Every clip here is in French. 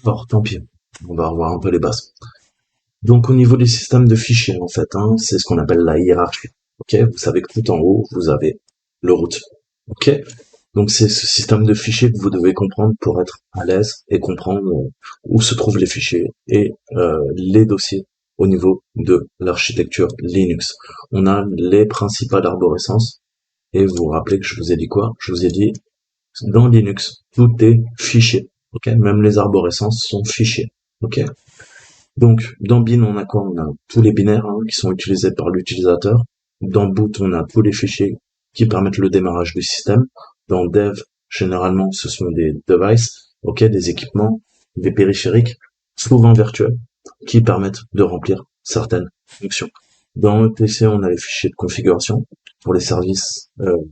Alors, tant pis. On va revoir un peu les bases. Donc, au niveau des systèmes de fichiers, en fait, hein, c'est ce qu'on appelle la hiérarchie. Ok, vous savez que tout en haut, vous avez le root. Ok, donc c'est ce système de fichiers que vous devez comprendre pour être à l'aise et comprendre où se trouvent les fichiers et les dossiers au niveau de l'architecture Linux. On a les principales arborescences et vous vous rappelez que je vous ai dit quoi? Je vous ai dit dans Linux, tout est fichier. Ok, même les arborescences sont fichiers. Ok. Donc, dans bin, on a quoi? On a tous les binaires qui sont utilisés par l'utilisateur. Dans boot, on a tous les fichiers qui permettent le démarrage du système. Dans dev, généralement, ce sont des devices, ok, des équipements, des périphériques, souvent virtuels, qui permettent de remplir certaines fonctions. Dans ETC, on a les fichiers de configuration pour les services,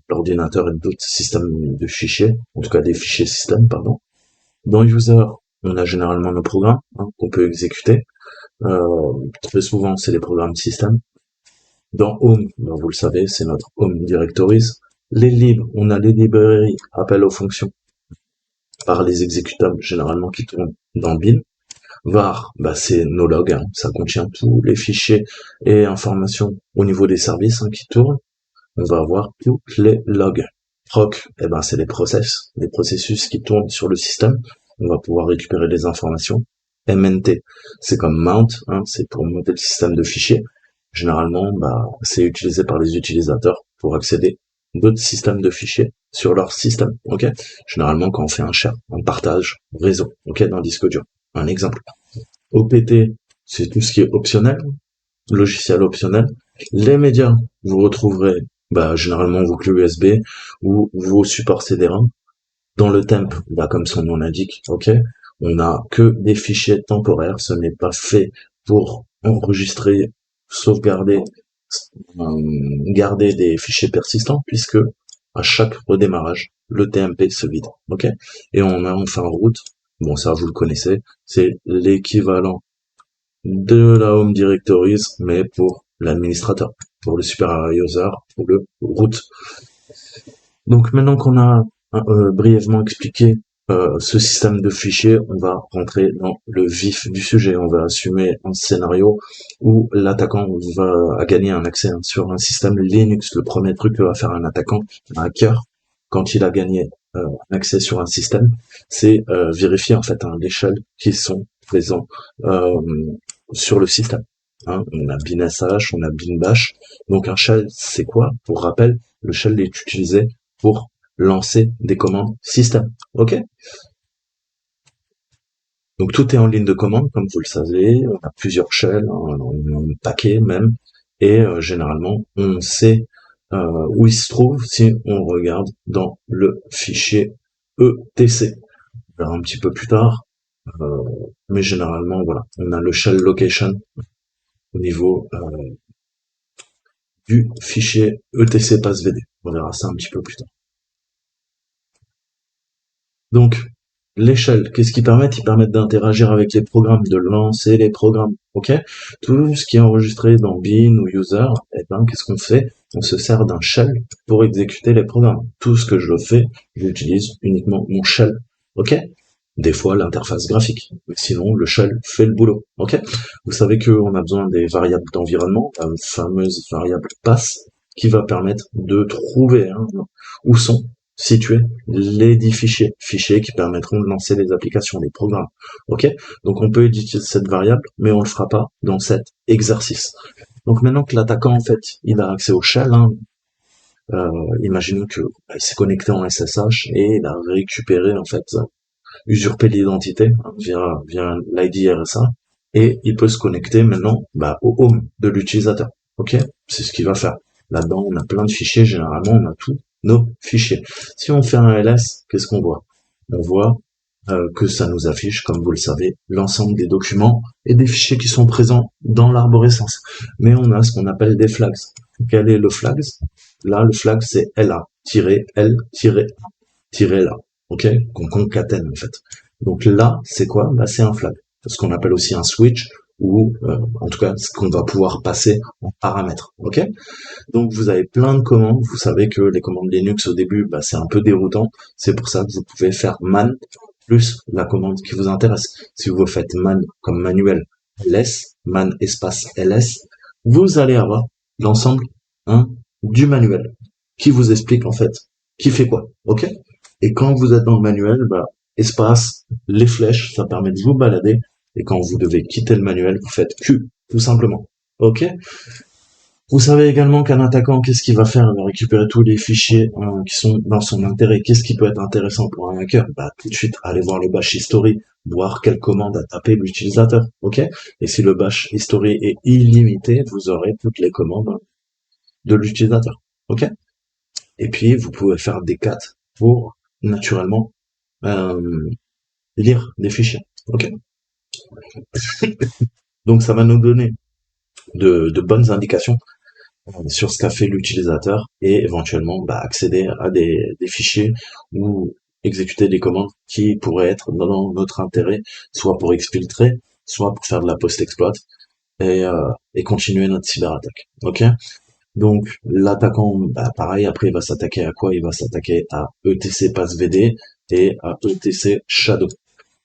l'ordinateur et d'autres systèmes de fichiers, en tout cas des fichiers système, pardon. Dans user, on a généralement nos programmes qu'on peut exécuter. Très souvent, c'est les programmes système. Dans Home, ben, vous le savez, c'est notre Home Directories. Les libres, on a les librairies, appel aux fonctions par les exécutables généralement qui tournent dans bin. Var, bah, c'est nos logs, ça contient tous les fichiers et informations au niveau des services qui tournent. On va avoir tous les logs. Proc, eh ben, c'est les processus qui tournent sur le système. On va pouvoir récupérer les informations. MNT, c'est comme mount, c'est pour monter le système de fichiers. Généralement, bah, c'est utilisé par les utilisateurs pour accéder d'autres systèmes de fichiers sur leur système, ok? Généralement, quand on fait un share, un partage réseau, ok, d'un disque dur. Un exemple. OPT, c'est tout ce qui est optionnel, logiciel optionnel. Les médias, vous retrouverez bah, généralement vos clés USB ou vos supports CD-ROM. Dans le temp, bah, comme son nom l'indique, ok, on n'a que des fichiers temporaires. Ce n'est pas fait pour enregistrer, sauvegarder, garder des fichiers persistants, puisque à chaque redémarrage, le TMP se vide, ok. Et on a enfin en route. Bon, ça vous le connaissez, c'est l'équivalent de la Home Directories, mais pour l'administrateur, pour le super user, pour le root. Donc maintenant qu'on a brièvement expliqué ce système de fichiers, on va rentrer dans le vif du sujet. On va assumer un scénario où l'attaquant va gagner un accès sur un système Linux. Le premier truc que va faire un attaquant, un hacker, quand il a gagné un accès sur un système, c'est vérifier en fait l'échelle qui sont présents sur le système. On a binsh, on a binbash. Donc un shell, c'est quoi? Pour rappel, le shell est utilisé pour lancer des commandes système. Ok? Donc tout est en ligne de commande, comme vous le savez. On a plusieurs shells, un paquet même, et généralement on sait où il se trouve si on regarde dans le fichier etc. On verra un petit peu plus tard, euh, mais généralement voilà, on a le shell location au niveau du fichier etc passvd. On verra ça un petit peu plus tard. Donc, l'échelle, qu'est-ce qu'ils permettent? Ils permettent d'interagir avec les programmes, de lancer les programmes, ok? Tout ce qui est enregistré dans bin ou user, eh ben, qu'est-ce qu'on fait? On se sert d'un shell pour exécuter les programmes. Tout ce que je fais, j'utilise uniquement mon shell, ok? Des fois, l'interface graphique. Mais sinon, le shell fait le boulot, ok? Vous savez qu'on a besoin des variables d'environnement, la fameuse variable pass, qui va permettre de trouver où sont situer les 10 fichiers qui permettront de lancer les applications, les programmes. Ok? Donc on peut éditer cette variable, mais on le fera pas dans cet exercice. Donc maintenant que l'attaquant en fait il a accès au shell, imaginons que il s'est connecté en SSH et il a récupéré en fait usurpé l'identité via l'ID RSA et il peut se connecter maintenant au home de l'utilisateur. Ok? C'est ce qu'il va faire. Là-dedans, on a plein de fichiers, généralement, on a tous nos fichiers. Si on fait un ls, qu'est-ce qu'on voit? On voit que ça nous affiche, comme vous le savez, l'ensemble des documents et des fichiers qui sont présents dans l'arborescence. Mais on a ce qu'on appelle des flags. Quel est le flags? Là, le flag, c'est LA-L-A. Ok? Qu'on concatène, en fait. Donc là, c'est quoi? Bah, c'est un flag. Ce qu'on appelle aussi un switch, ou en tout cas, ce qu'on va pouvoir passer en paramètres. Ok? Donc vous avez plein de commandes. Vous savez que les commandes Linux au début, bah, c'est un peu déroutant. C'est pour ça que vous pouvez faire man plus la commande qui vous intéresse. Si vous faites man comme manuel ls, man espace ls, vous allez avoir l'ensemble hein, du manuel qui vous explique en fait qui fait quoi. Ok. Et quand vous êtes dans le manuel, bah, espace, les flèches, ça permet de vous balader. Et quand vous devez quitter le manuel, vous faites Q, tout simplement. Ok. Vous savez également qu'un attaquant, qu'est-ce qu'il va faire? Il va récupérer tous les fichiers qui sont dans son intérêt. Qu'est-ce qui peut être intéressant pour un hacker? Bah, tout de suite, aller voir le bash history, voir quelle commande a tapé l'utilisateur. Ok. Et si le bash history est illimité, vous aurez toutes les commandes de l'utilisateur. Ok. Et puis, vous pouvez faire des cat pour, naturellement, euh, lire des fichiers. Ok. Donc, ça va nous donner de bonnes indications sur ce qu'a fait l'utilisateur et éventuellement bah, accéder à des fichiers ou exécuter des commandes qui pourraient être dans notre intérêt, soit pour exfiltrer, soit pour faire de la post-exploit et continuer notre cyberattaque. Ok. Donc l'attaquant, bah, pareil, après il va s'attaquer à quoi? Il va s'attaquer à ETC PassVD et à ETC Shadow.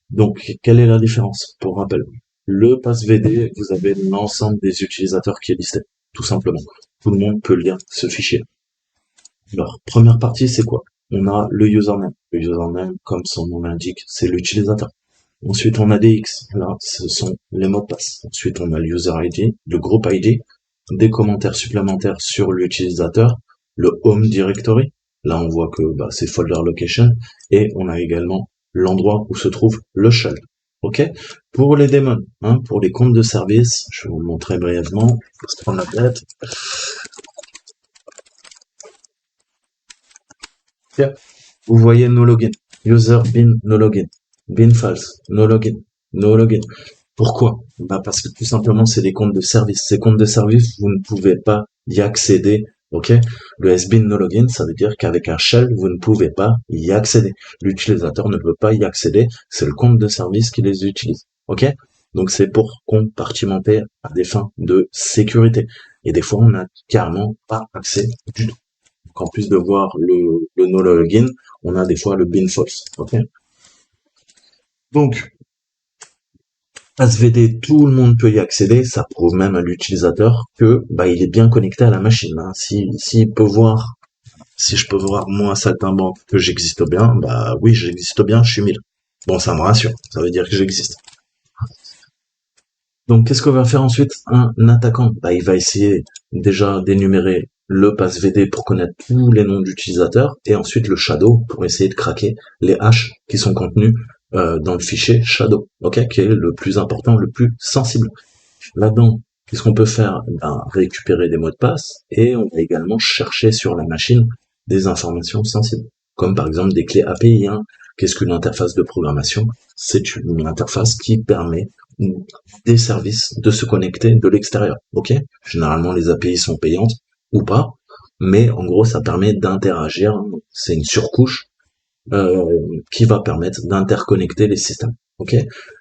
Donc quelle est la différence? Pour rappel, le PassVD, vous avez l'ensemble des utilisateurs qui est listé, tout simplement. Tout le monde peut lire ce fichier. Alors, première partie, c'est quoi? On a le username. Le username, comme son nom l'indique, c'est l'utilisateur. Ensuite, on a des X. Là, ce sont les mots de passe. Ensuite, on a le user ID, le groupe ID, des commentaires supplémentaires sur l'utilisateur, le home directory. Là, on voit que bah, c'est folder location. Et on a également l'endroit où se trouve le shell. Ok. Pour les daemons, hein, pour les comptes de service, je vais vous le montrer brièvement. Je vais se prendre la tête. Tiens, vous voyez no login. User bin no login. Bin false. No login. No login. Pourquoi? Bah parce que tout simplement c'est des comptes de service. Ces comptes de service, vous ne pouvez pas y accéder. Ok? Le sbin no login, ça veut dire qu'avec un shell, vous ne pouvez pas y accéder. L'utilisateur ne peut pas y accéder. C'est le compte de service qui les utilise. Ok? Donc c'est pour compartimenter à des fins de sécurité. Et des fois, on n'a carrément pas accès du tout. Donc en plus de voir le no login, on a des fois le bin false. Ok? Donc SVD, tout le monde peut y accéder, ça prouve même à l'utilisateur que bah, il est bien connecté à la machine. Hein. Si peut voir, si je peux voir moi saltimbanque que j'existe bien, bah oui j'existe bien, je suis 1000. Bon ça me rassure, ça veut dire que j'existe. Donc qu'est-ce qu'on va faire ensuite un attaquant? Bah il va essayer déjà d'énumérer le pass VD pour connaître tous les noms d'utilisateurs et ensuite le shadow pour essayer de craquer les hashes qui sont contenus dans le fichier shadow, ok, qui est le plus important, le plus sensible. Là-dedans, qu'est-ce qu'on peut faire? Ben, récupérer des mots de passe et on va également chercher sur la machine des informations sensibles, comme par exemple des clés API. Hein. Qu'est-ce qu'une interface de programmation? C'est une interface qui permet des services de se connecter de l'extérieur. Ok? Généralement, les API sont payantes ou pas, mais en gros, ça permet d'interagir. C'est une surcouche qui va permettre d'interconnecter les systèmes. Ok,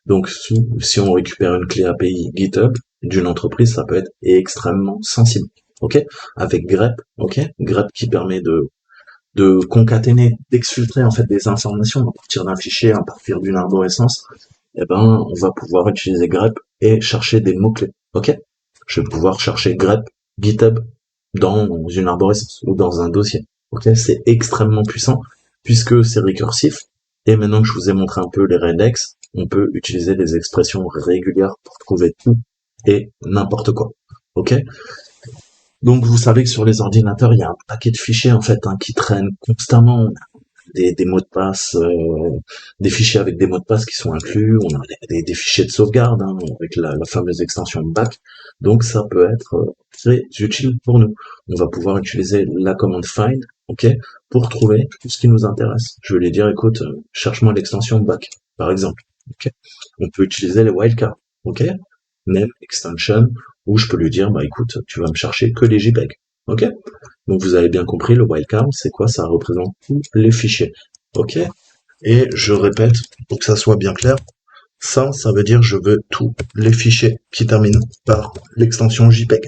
donc si on récupère une clé API GitHub d'une entreprise, ça peut être extrêmement sensible. Ok, avec grep, ok, grep qui permet de concaténer, d'exfiltrer en fait des informations à partir d'un fichier, à partir d'une arborescence. Eh ben, on va pouvoir utiliser grep et chercher des mots clés. Ok, je vais pouvoir chercher grep GitHub dans une arborescence ou dans un dossier. Ok, c'est extrêmement puissant puisque c'est récursif. Et maintenant que je vous ai montré un peu les regex, on peut utiliser des expressions régulières pour trouver tout et n'importe quoi. Ok. Donc vous savez que sur les ordinateurs, il y a un paquet de fichiers en fait hein, qui traînent constamment. Des mots de passe, des fichiers avec des mots de passe qui sont inclus, on a des fichiers de sauvegarde hein, avec la fameuse extension back, donc ça peut être très utile pour nous. On va pouvoir utiliser la commande find, ok, pour trouver tout ce qui nous intéresse. Je vais lui dire, écoute, cherche-moi l'extension back, par exemple. Ok. On peut utiliser les wildcards, ok, name extension, où je peux lui dire, bah écoute, tu vas me chercher que les JPEG, ok. Donc vous avez bien compris, le wildcard, c'est quoi? Ça représente tous les fichiers. Ok? Et je répète, pour que ça soit bien clair, ça veut dire je veux tous les fichiers qui terminent par l'extension JPEG.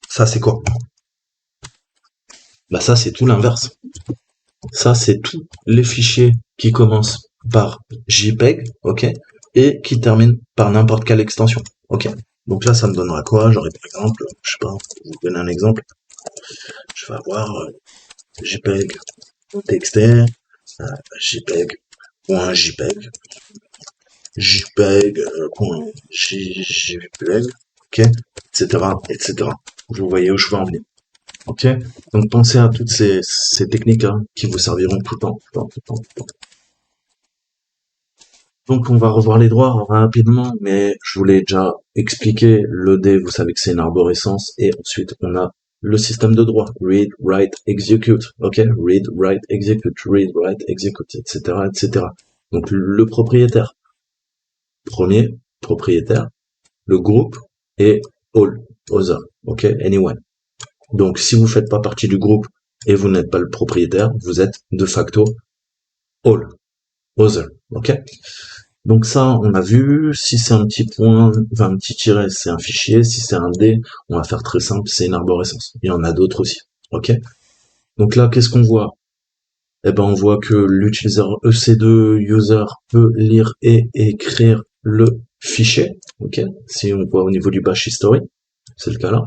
Ça c'est quoi? Bah ça, c'est tout l'inverse. Ça, c'est tous les fichiers qui commencent par JPEG, ok, et qui terminent par n'importe quelle extension, ok. Donc là, ça me donnera quoi? J'aurais par exemple, je sais pas, pour vous donner un exemple, je vais avoir JPEG, TXT, JPEG, JPEG, JPEG, ok, etc., etc. Vous voyez où je veux en venir. Ok. Donc pensez à toutes ces techniques hein, qui vous serviront tout le temps, tout le temps, tout le temps, tout le temps. Donc on va revoir les droits rapidement, mais je vous l'ai déjà expliqué. Le D, vous savez que c'est une arborescence, et ensuite on a le système de droit. Read, write, execute. Ok. Read, write, execute, etc., etc. Donc le propriétaire. Premier propriétaire, le groupe et all, other. Ok. Anyone. Donc, si vous faites pas partie du groupe et vous n'êtes pas le propriétaire, vous êtes de facto all, other, ok? Donc ça, on a vu. Si c'est un petit point, enfin un petit tiret, c'est un fichier. Si c'est un D, on va faire très simple, c'est une arborescence. Il y en a d'autres aussi, ok? Donc là, qu'est-ce qu'on voit? Eh ben, on voit que l'utilisateur EC2 user peut lire et écrire le fichier, ok? Si on voit au niveau du bash history, c'est le cas là,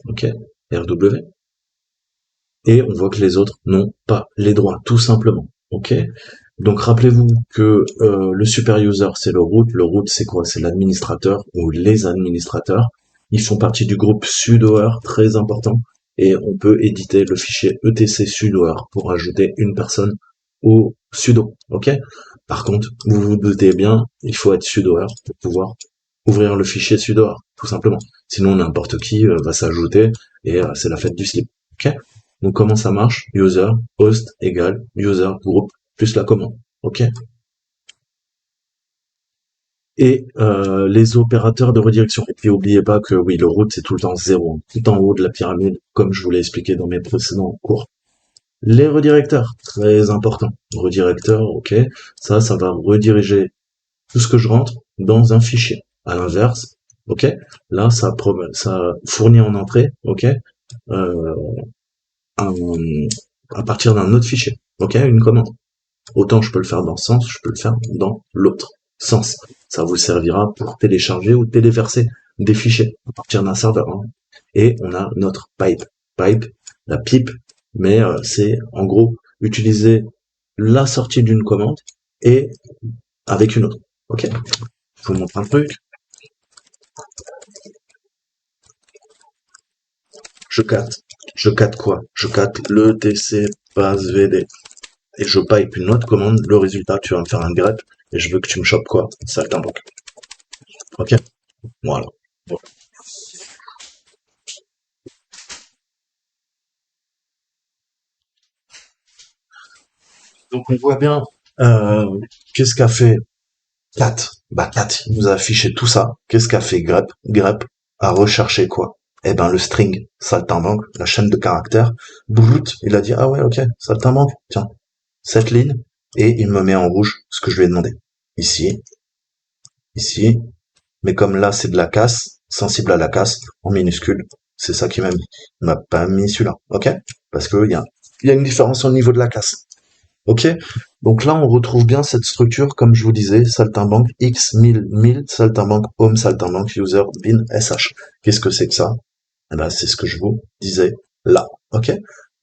ok? RW. Et on voit que les autres n'ont pas les droits, tout simplement. Ok. Donc rappelez-vous que le super user c'est le root. Le root c'est quoi? C'est l'administrateur ou les administrateurs. Ils font partie du groupe sudoer, très important. Et on peut éditer le fichier etc sudoer pour ajouter une personne au sudo. Ok. Par contre, vous vous doutez bien, il faut être sudoer pour pouvoir ouvrir le fichier sudoer, tout simplement. Sinon n'importe qui va s'ajouter et c'est la fête du slip. Ok. Donc comment ça marche? User, host égale user group plus la commande. Ok. Et les opérateurs de redirection. Et puis oubliez pas que oui, le route c'est tout le temps zéro, tout en haut de la pyramide, comme je vous l'ai expliqué dans mes précédents cours. Les redirecteurs, très important. Redirecteur, ok, ça va rediriger tout ce que je rentre dans un fichier. À l'inverse, ok, là ça fournit en entrée, ok, euh, un, à partir d'un autre fichier, ok, une commande. Autant je peux le faire dans ce sens, je peux le faire dans l'autre sens. Ça vous servira pour télécharger ou téléverser des fichiers à partir d'un serveur. Hein. Et on a notre pipe. Pipe, la pipe, mais c'est en gros utiliser la sortie d'une commande et avec une autre. Ok. Je vous montre un truc. Je capte. Je capte quoi? Je capte le TC base VD. Et je pipe une autre commande. Le résultat, tu vas me faire un grep et je veux que tu me chopes quoi? Saltimbanque. Ok. Voilà. Bon. Donc on voit bien qu'est-ce qu'a fait Cat. Bah Cat, il nous a affiché tout ça. Qu'est-ce qu'a fait grep? Grep a recherché quoi? Eh ben le string, saltimbanque, la chaîne de caractères. Brut, il a dit ah ouais ok, saltimbanque, tiens, cette ligne, et il me met en rouge ce que je lui ai demandé. Ici, ici, mais comme là c'est de la casse, sensible à la casse, en minuscule, c'est ça qui m'a mis. Il m'a pas mis celui-là, ok? Parce que il y a une différence au niveau de la casse. Ok. Donc là, on retrouve bien cette structure, comme je vous disais, saltimbanque X 1000 saltimbanque home, saltimbanque user bin sh. Qu'est-ce que c'est que ça? Eh ben, c'est ce que je vous disais là. Ok.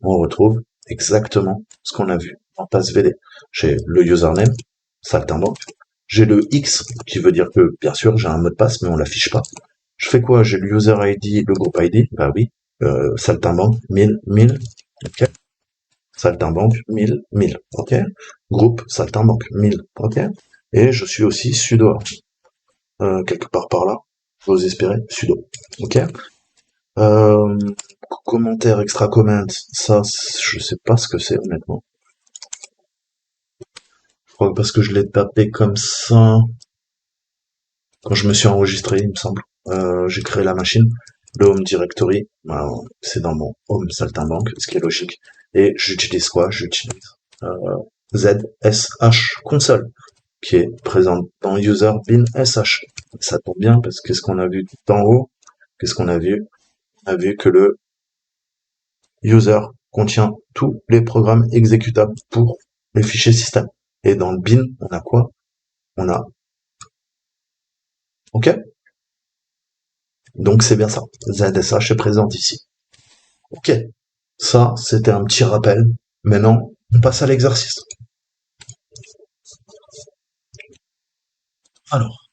On retrouve exactement ce qu'on a vu en passe VD. J'ai le username, saltimbanque. J'ai le X, qui veut dire que, bien sûr, j'ai un mot de passe, mais on l'affiche pas. Je fais quoi? J'ai le user ID, le groupe ID. Bah oui. Saltimbanque 1000. Ok. Saltimbanque 1000, ok. Groupe Saltimbanque 1000, ok. Et je suis aussi sudo, quelque part par là. J'ose espérer, sudo, ok. Euh, Commentaire extra comment, ça, je sais pas ce que c'est honnêtement. Je crois que parce que je l'ai tapé comme ça quand je me suis enregistré, il me semble. J'ai créé la machine, le home directory, ben, c'est dans mon home saltimbanque, ce qui est logique. Et j'utilise quoi? J'utilise ZSH console, qui est présente dans user bin sh. Ça tombe bien parce que qu'est-ce qu'on a vu tout en haut? Qu'est-ce qu'on a vu? On a vu que le user contient tous les programmes exécutables pour les fichiers système. Et dans le bin, on a quoi? On a, ok? Donc c'est bien ça. ZSH est présente ici. Ok. Ça, c'était un petit rappel. Maintenant, on passe à l'exercice. Alors,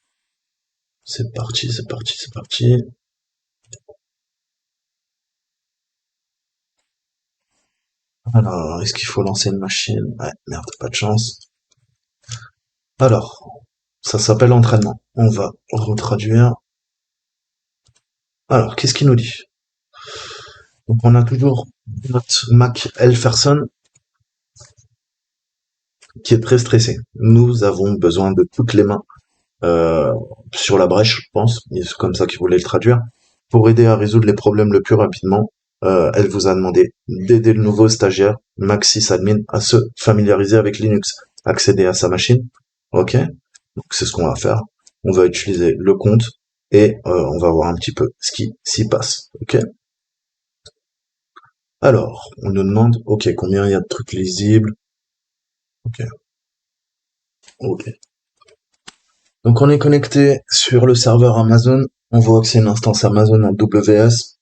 c'est parti, c'est parti, c'est parti. Alors, est-ce qu'il faut lancer une machine? Ouais, merde, pas de chance. Alors, ça s'appelle entraînement. On va retraduire. Alors, qu'est-ce qu'il nous dit? Donc, on a toujours notre Mac Elferson qui est très stressé. Nous avons besoin de toutes les mains sur la brèche, je pense. C'est comme ça qu'il voulait le traduire. Pour aider à résoudre les problèmes le plus rapidement, elle vous a demandé d'aider le nouveau stagiaire, Maxis Admin, à se familiariser avec Linux, accéder à sa machine. Ok, donc c'est ce qu'on va faire. On va utiliser le compte et on va voir un petit peu ce qui s'y passe. Ok. Alors, on nous demande, ok, combien il y a de trucs lisibles. Ok, ok. Donc on est connecté sur le serveur Amazon. On voit que c'est une instance Amazon en WS.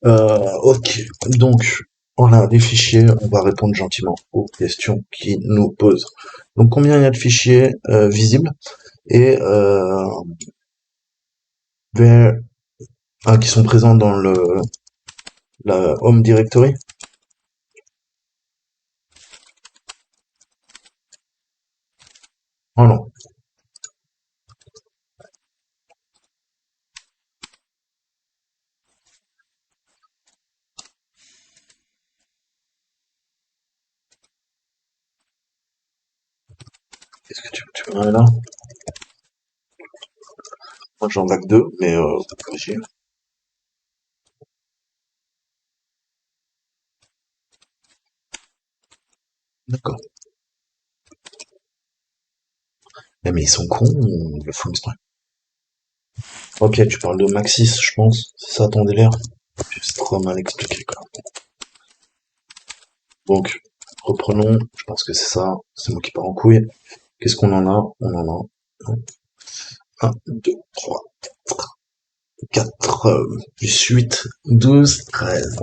Ok, donc on a des fichiers, on va répondre gentiment aux questions qui nous posent. Donc combien il y a de fichiers visibles et vers- qui sont présents dans la Home Directory. Oh non, est-ce que tu peux aller là? Moi j'en ai que deux, mais vas-y. D'accord. Mais ils sont cons ou ils le font exprès? Ok, tu parles de Maxis, je pense. C'est ça ton délire? C'est trop mal expliqué, quoi. Donc, reprenons. Je pense que c'est ça. C'est moi qui pars en couille. Qu'est-ce qu'on en a? On en a un, 2, 3, 4, 8, 12, 13.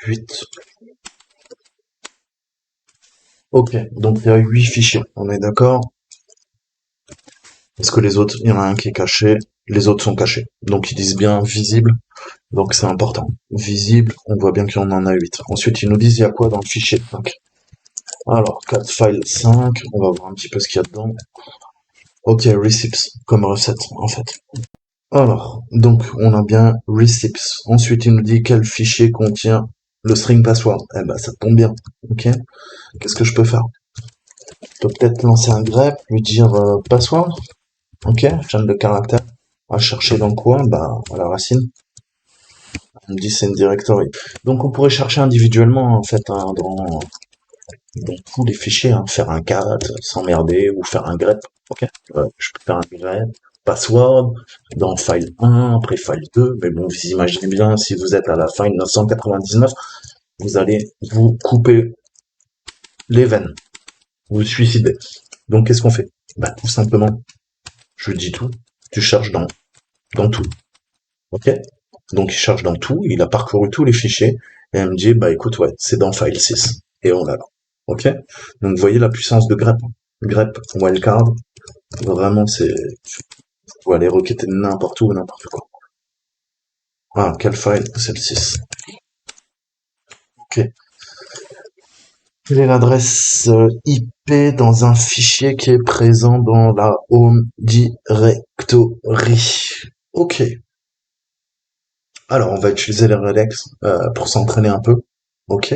8. Ok, donc il y a 8 fichiers. On est d'accord? Parce que les autres, il y en a un qui est caché. Les autres sont cachés. Donc ils disent bien visible. Donc c'est important. Visible, on voit bien qu'il y en a 8. Ensuite, ils nous disent il y a quoi dans le fichier 5. Alors, 4 files 5. On va voir un petit peu ce qu'il y a dedans. Ok, receipts comme recette en fait. Alors, donc on a bien receipts. Ensuite, il nous dit quel fichier contient le string password. Eh ben, ça tombe bien. Ok. Qu'est-ce que je peux faire? Je peux peut-être lancer un grep, lui dire password. Ok. Chaîne de caractère. À chercher dans quoi? Bah, à la racine. On me dit c'est une directory. Donc on pourrait chercher individuellement en fait hein, dans tous les fichiers, hein, faire un cat, s'emmerder ou faire un grep. Ok. Je peux faire un grep, password dans file 1, après file 2. Mais bon, vous imaginez bien, si vous êtes à la file 999, vous allez vous couper les veines, vous vous suicidez. Donc qu'est-ce qu'on fait? Bah tout simplement, je dis tout, tu cherches dans tout. Ok. Donc il cherche dans tout, il a parcouru tous les fichiers, et elle me dit, bah écoute, ouais, c'est dans file 6. Et on l'a là. Ok. Donc vous voyez la puissance de grep. Grep, wildcard, vraiment c'est, faut aller requêter n'importe où, n'importe quoi. Ah, quel file? C'est le 6. Ok. Quelle est l'adresse IP dans un fichier qui est présent dans la Home Directory? Ok. Alors, on va utiliser les regex pour s'entraîner un peu. Ok.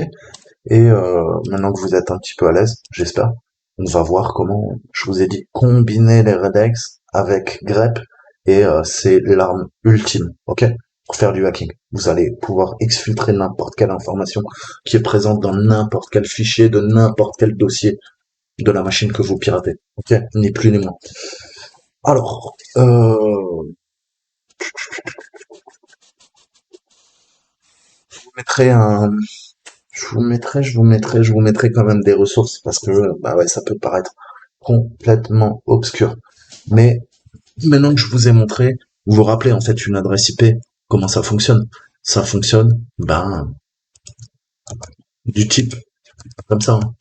Et maintenant que vous êtes un petit peu à l'aise, j'espère, on va voir comment, je vous ai dit, combiner les regex avec grep et c'est l'arme ultime. Ok. pour faire du hacking. Vous allez pouvoir exfiltrer n'importe quelle information qui est présente dans n'importe quel fichier, de n'importe quel dossier de la machine que vous piratez. Ok, ni plus ni moins. Alors, je vous mettrai un, je vous mettrai quand même des ressources parce que, bah ouais, ça peut paraître complètement obscur. Mais maintenant que je vous ai montré, vous vous rappelez en fait une adresse IP, comment ça fonctionne? Ça fonctionne, ben, du type comme ça, hein.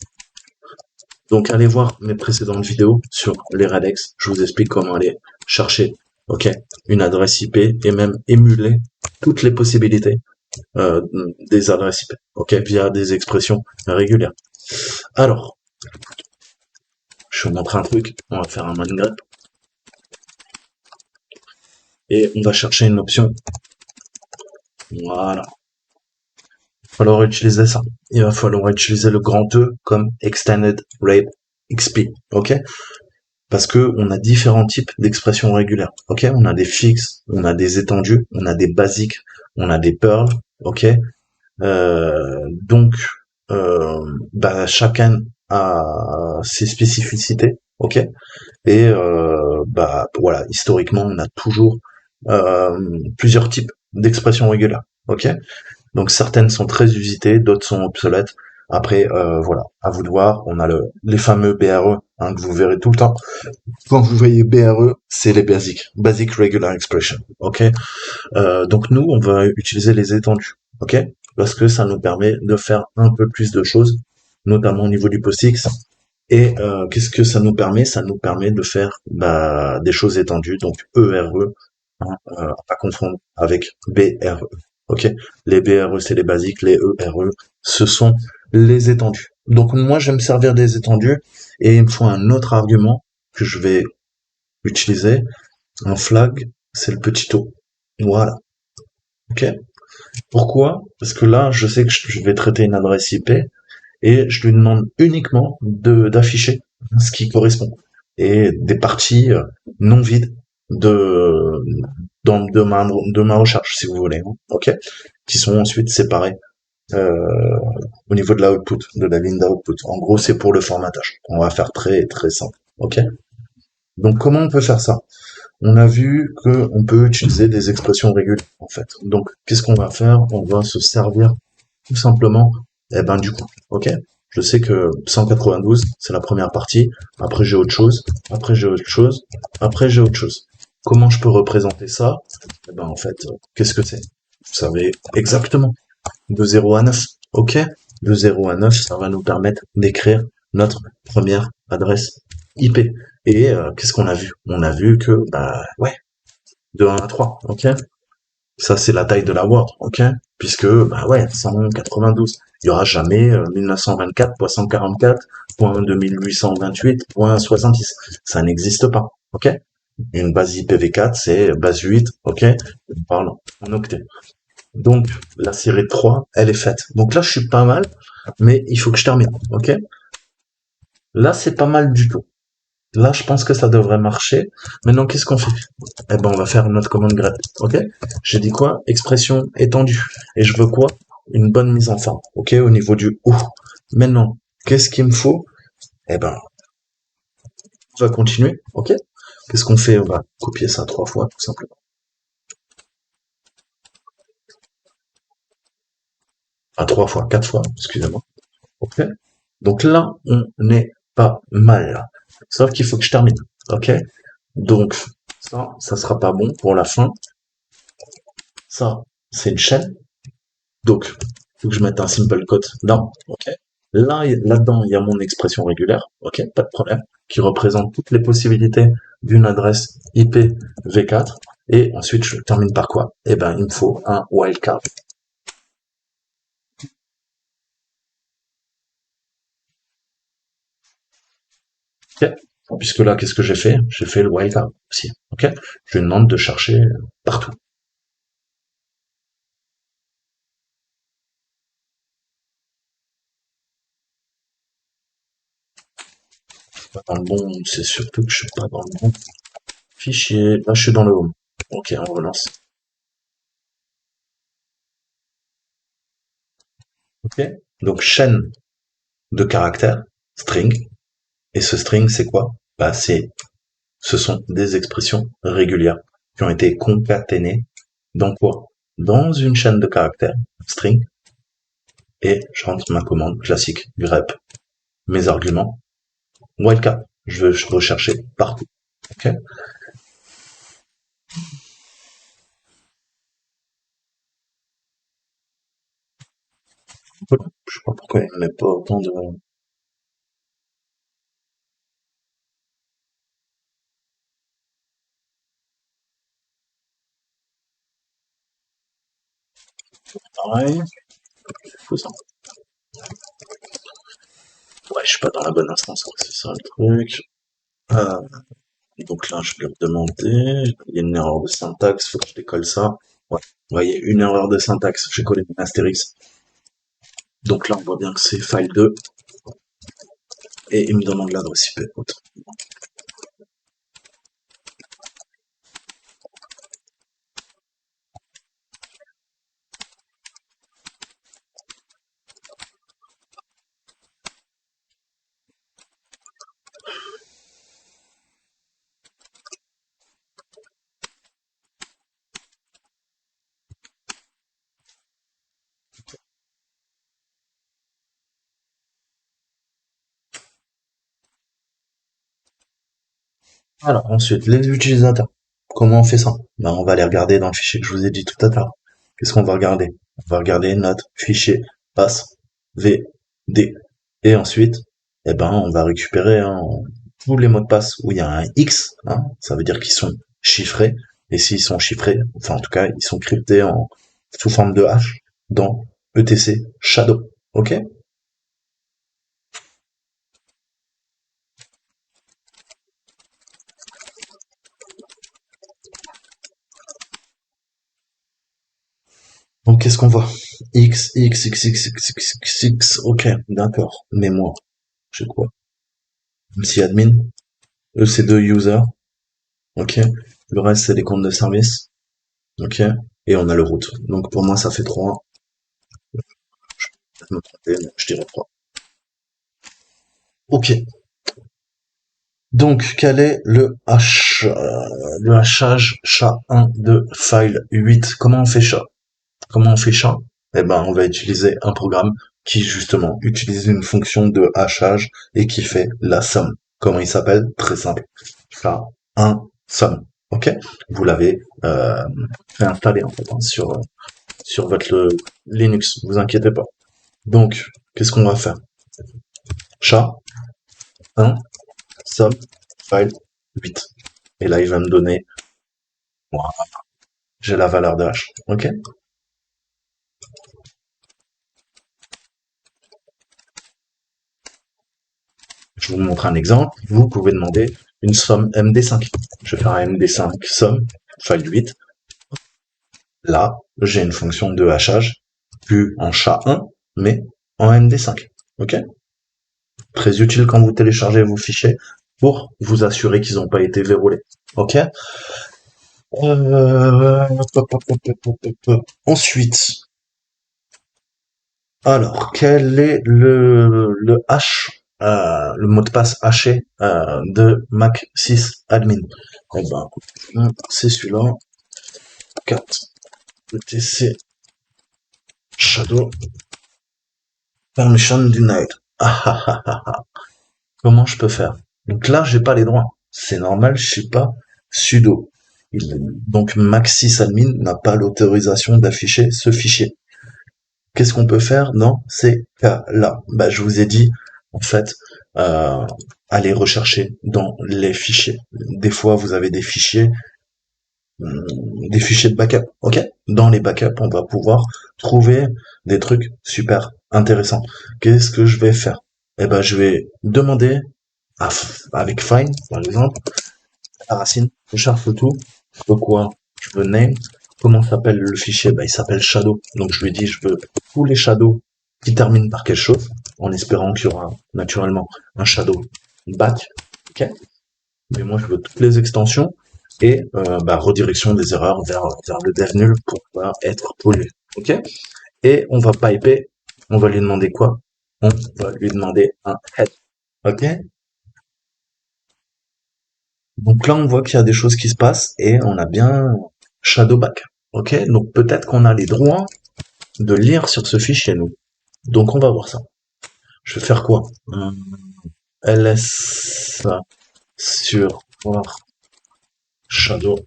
Donc allez voir mes précédentes vidéos sur les Redex, je vous explique comment aller chercher, ok, une adresse IP et même émuler toutes les possibilités des adresses IP, ok, via des expressions régulières. Alors, je vais vous montrer un truc, on va faire un man grep et on va chercher une option. Voilà. Il va falloir utiliser ça. Il va falloir utiliser le grand E comme Extended Rate XP, ok? Parce que on a différents types d'expressions régulières, ok? On a des fixes, on a des étendues, on a des basiques, on a des perls, ok? Donc, bah, chacun a ses spécificités, ok? Et bah voilà, historiquement, on a toujours plusieurs types d'expressions régulières, ok? Donc certaines sont très usitées, d'autres sont obsolètes. Après, voilà, à vous de voir. On a les fameux BRE, hein, que vous verrez tout le temps. Quand vous voyez BRE, c'est les Basic Regular Expression, ok. Donc nous, on va utiliser les étendues, ok, parce que ça nous permet de faire un peu plus de choses, notamment au niveau du POSIX. Et qu'est-ce que ça nous permet? Ça nous permet de faire bah, des choses étendues, donc ERE, hein, à confondre avec BRE. Ok, les BRE c'est les basiques, les ERE ce sont les étendus. Donc moi je vais me servir des étendus et il me faut un autre argument que je vais utiliser. Un flag, c'est le petit o. Voilà. Ok. Pourquoi? Parce que là je sais que je vais traiter une adresse IP et je lui demande uniquement d'afficher ce qui correspond et des parties non vides de de ma recherche si vous voulez, hein, ok, qui sont ensuite séparées euh, au niveau de la output, de la ligne d'output. En gros, c'est pour le formatage. On va faire très très simple, ok. Donc comment on peut faire ça? On a vu que on peut utiliser des expressions régulières en fait. Donc qu'est-ce qu'on va faire? On va se servir tout simplement, eh ben, du coup, ok? Je sais que 192, c'est la première partie. Après, j'ai autre chose. Après, j'ai autre chose. Après, j'ai autre chose. Comment je peux représenter ça? Eh ben, en fait, qu'est-ce que c'est? Vous savez exactement. De 0 à 9, ok? De 0 à 9, ça va nous permettre d'écrire notre première adresse IP. Et qu'est-ce qu'on a vu? On a vu que, bah, ouais, de 1 à 3, ok? Ça, c'est la taille de la Word, ok? Puisque, bah ouais, 192. Il y aura jamais 1924.144.2828.70. Ça n'existe pas, ok? Une base IPv4, c'est base 8, ok? On parle en octets. Donc, la série 3, elle est faite. Donc là, je suis pas mal, mais il faut que je termine, ok? Là, c'est pas mal du tout. Là, je pense que ça devrait marcher. Maintenant, qu'est-ce qu'on fait? Eh ben, on va faire notre commande grep. Ok? J'ai dit quoi? Expression étendue. Et je veux quoi? Une bonne mise en forme. Ok? Au niveau du ou. Maintenant, qu'est-ce qu'il me faut? Eh ben, on va continuer. Ok? Qu'est-ce qu'on fait? On va copier ça 3 fois, tout simplement. Enfin, 3 fois, 4 fois, excusez-moi. Ok? Donc là, on n'est pas mal. Sauf qu'il faut que je termine. Ok? Donc, ça sera pas bon pour la fin. Ça, c'est une chaîne. Donc, il faut que je mette un simple code là, ok. Là, là-dedans, il y a mon expression régulière, ok, pas de problème, qui représente toutes les possibilités d'une adresse IP v4. Et ensuite, je termine par quoi? Eh ben, il me faut un wildcard. Ok. Puisque là, qu'est-ce que j'ai fait? J'ai fait le wildcard aussi, ok. Je lui demande de chercher partout. Pas dans le bon, c'est surtout que je suis pas dans le bon fichier. Là, je suis dans le home. Ok, on relance. Ok. Donc chaîne de caractères, string, et ce string c'est quoi? Bah ce sont des expressions régulières qui ont été concaténées dans quoi? Dans une chaîne de caractères, string, et je rentre ma commande classique, grep, mes arguments, wildcard. Je veux rechercher partout. Ok. Je sais pas pourquoi il met pas autant de... Pareil. Faut ça. Ouais, je suis pas dans la bonne instance, quoi, c'est ça le truc. Euh, donc là, je vais lui demander. Il y a une erreur de syntaxe, faut que je décolle ça. Ouais. Ouais, il y a une erreur de syntaxe. J'ai collé une astérix. Donc là, on voit bien que c'est file 2 et il me demande l'adresse IP. Alors, ensuite, les utilisateurs. Comment on fait ça? Ben, on va aller regarder dans le fichier que je vous ai dit tout à l'heure. Qu'est-ce qu'on va regarder? On va regarder notre fichier passe v d. Et ensuite, eh ben, on va récupérer tous les mots de passe où il y a un X, hein, ça veut dire qu'ils sont chiffrés. Et s'ils sont chiffrés, enfin en tout cas, ils sont cryptés sous forme de hash dans ETC Shadow. Ok? Donc qu'est-ce qu'on voit? X, X, X, X, X, X, X, X, ok, d'accord. Mais moi, j'ai quoi? MC admin, EC2 user, ok. Le reste, c'est les comptes de service, ok. Et on a le route. Donc pour moi, ça fait 3. Je vais me tromper, mais je dirais 3. Ok. Donc, quel est le hachage SHA-1 de file 8? Comment on fait SHA? Comment on fait SHA? Eh ben, on va utiliser un programme qui, justement, utilise une fonction de hachage et qui fait la somme. Comment il s'appelle? Très simple. SHA-1 somme. Ok? Vous l'avez fait installer, en fait, hein, sur votre Linux. Vous inquiétez pas. Donc, qu'est-ce qu'on va faire? SHA-1 somme file 8. Et là, il va me donner, moi, j'ai la valeur de h. Ok? Je vous montre un exemple. Vous pouvez demander une somme MD5. Je vais faire un MD5 somme, file 8. Là, j'ai une fonction de hachage, plus en SHA-1, mais en MD5. Ok? Très utile quand vous téléchargez vos fichiers pour vous assurer qu'ils n'ont pas été verrouillés. Ok? Ensuite, alors, quel est le mot de passe haché de Mac 6 admin? Eh ben, c'est celui-là. 4 etc shadow permission denied. Ah, ah, ah, ah, ah. Comment je peux faire? Donc là, j'ai pas les droits. C'est normal, je suis pas sudo. Donc Mac 6 admin n'a pas l'autorisation d'afficher ce fichier. Qu'est-ce qu'on peut faire dans ces cas-là? Bah, je vous ai dit, en fait, euh, allez rechercher dans les fichiers. Des fois, vous avez des fichiers de backup, ok? Dans les backups, on va pouvoir trouver des trucs super intéressants. Qu'est-ce que je vais faire? Eh ben, je vais demander avec find, par exemple, la racine, je cherche tout, je veux quoi? Je veux name. Comment s'appelle le fichier? Bah, il s'appelle shadow. Donc je lui dis, je veux tous les shadows qui terminent par quelque chose, en espérant qu'il y aura naturellement un shadow back. Ok? Mais moi, je veux toutes les extensions et bah, redirection des erreurs vers le dev nul pour pas être pollué. Ok? Et on va piper On va lui demander quoi? On va lui demander un head. Ok? Donc là, on voit qu'il y a des choses qui se passent et on a bien Shadowback. Ok? Donc peut-être qu'on a les droits de lire sur ce fichier, nous. Donc on va voir ça. Je vais faire quoi? ls sur voir Shadowback.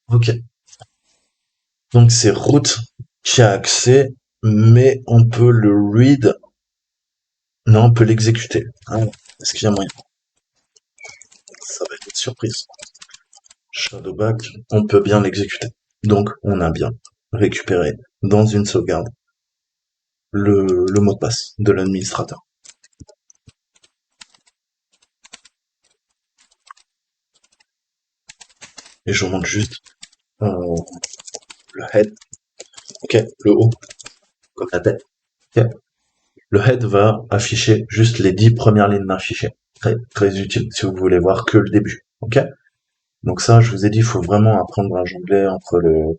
Ok. Donc c'est root qui a accès, mais on peut le read. Non, on peut l'exécuter. Ah, est-ce qu'il y a moyen? Ça va être une surprise. Shadowback, on peut bien l'exécuter. Donc, on a bien récupéré dans une sauvegarde le mot de passe de l'administrateur. Et je vous montre juste euh, le head, ok, le haut, comme la tête. Ok. Le head va afficher juste les 10 premières lignes d'un fichier. Très, très utile si vous voulez voir que le début. Ok. Donc ça, je vous ai dit, il faut vraiment apprendre à jongler entre le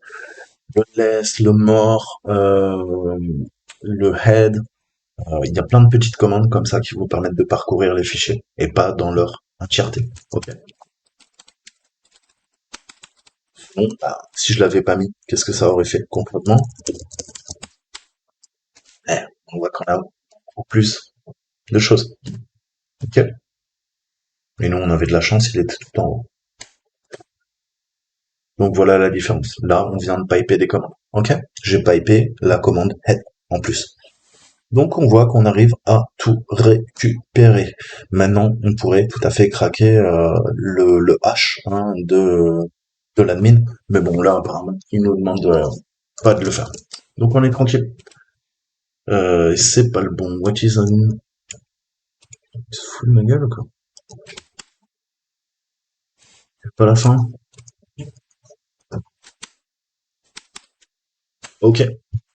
less, le more, le head. Il y a plein de petites commandes comme ça qui vous permettent de parcourir les fichiers et pas dans leur entièreté. Ok. Bon, bah, si je l'avais pas mis, qu'est-ce que ça aurait fait concrètement? Eh, on voit qu'on a beaucoup plus de choses. Ok. Et nous, on avait de la chance, il était tout en haut. Donc voilà la différence. Là, on vient de piper des commandes. Ok. J'ai pipé la commande head en plus. Donc on voit qu'on arrive à tout récupérer. Maintenant, on pourrait tout à fait craquer le hash hein, de l'admin. Mais bon, là, apparemment, il nous demande pas de le faire. Donc on est tranquille. C'est pas le bon. What is on... Il se fout de ma gueule, quoi. C'est pas la fin. Ok.